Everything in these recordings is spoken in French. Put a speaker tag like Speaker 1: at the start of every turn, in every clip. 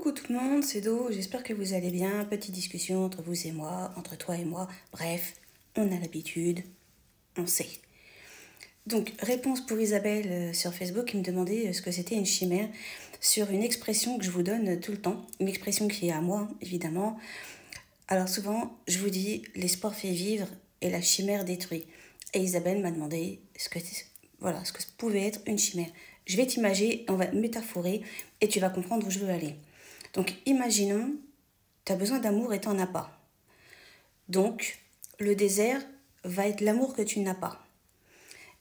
Speaker 1: Coucou tout le monde, c'est Do, j'espère que vous allez bien. Petite discussion entre vous et moi, entre toi et moi. Bref, on a l'habitude, on sait. Donc, réponse pour Isabelle sur Facebook qui me demandait ce que c'était une chimère sur une expression que je vous donne tout le temps. Une expression qui est à moi, évidemment. Alors souvent, je vous dis, l'espoir fait vivre et la chimère détruit. Et Isabelle m'a demandé ce que pouvait être une chimère. Je vais t'imaginer, on va métaphorer et tu vas comprendre où je veux aller. Donc, imaginons, tu as besoin d'amour et tu n'en as pas. Donc, le désert va être l'amour que tu n'as pas.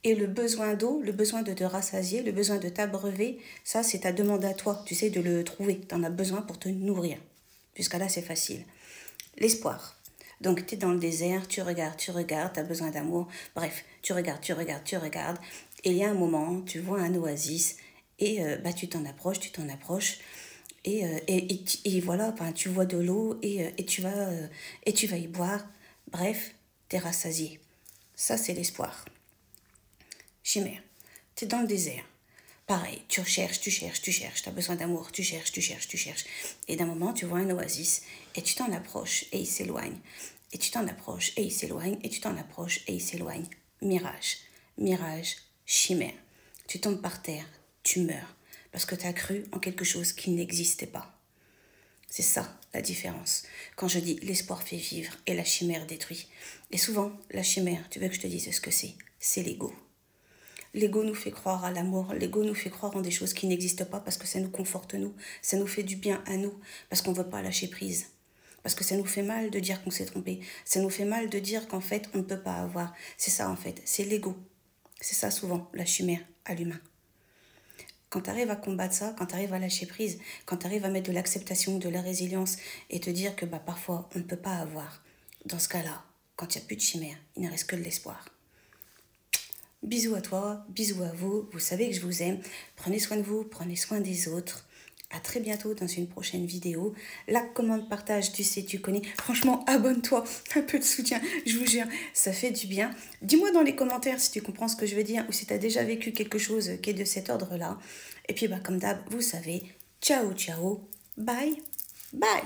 Speaker 1: Et le besoin d'eau, le besoin de te rassasier, le besoin de t'abreuver, ça, c'est ta demande à toi. Tu sais, de le trouver. Tu en as besoin pour te nourrir. Jusqu'à là, c'est facile. L'espoir. Donc, tu es dans le désert, tu regardes, tu as besoin d'amour. Bref, tu regardes. Et il y a un moment, tu vois un oasis et tu t'en approches. Et voilà, enfin, tu vois de l'eau et tu vas y boire. Bref, tu es rassasié. Ça, c'est l'espoir. Chimère. Tu es dans le désert. Pareil, tu cherches, tu as besoin d'amour, tu cherches. Et d'un moment, tu vois un oasis et tu t'en approches et il s'éloigne. Et tu t'en approches et il s'éloigne, et tu t'en approches et il s'éloigne. Mirage, chimère. Tu tombes par terre, tu meurs, parce que tu as cru en quelque chose qui n'existait pas. C'est ça la différence. Quand je dis l'espoir fait vivre et la chimère détruit. Et souvent, la chimère, tu veux que je te dise ce que c'est? C'est l'ego. L'ego nous fait croire à l'amour, l'ego nous fait croire en des choses qui n'existent pas parce que ça nous conforte nous, ça nous fait du bien à nous, parce qu'on ne veut pas lâcher prise. Parce que ça nous fait mal de dire qu'on s'est trompé, ça nous fait mal de dire qu'en fait on ne peut pas avoir. C'est ça en fait, c'est l'ego. C'est ça souvent, la chimère à l'humain. Quand tu arrives à combattre ça, quand tu arrives à lâcher prise, quand tu arrives à mettre de l'acceptation, de la résilience et te dire que parfois on ne peut pas avoir, dans ce cas-là, quand il n'y a plus de chimère, il ne reste que de l'espoir. Bisous à toi, bisous à vous, vous savez que je vous aime. Prenez soin de vous, prenez soin des autres. À très bientôt dans une prochaine vidéo. Like, commande, partage, tu sais, tu connais. Franchement, abonne-toi, un peu de soutien, je vous jure, ça fait du bien. Dis-moi dans les commentaires si tu comprends ce que je veux dire ou si tu as déjà vécu quelque chose qui est de cet ordre-là. Et puis, comme d'hab, vous savez, ciao, bye, bye.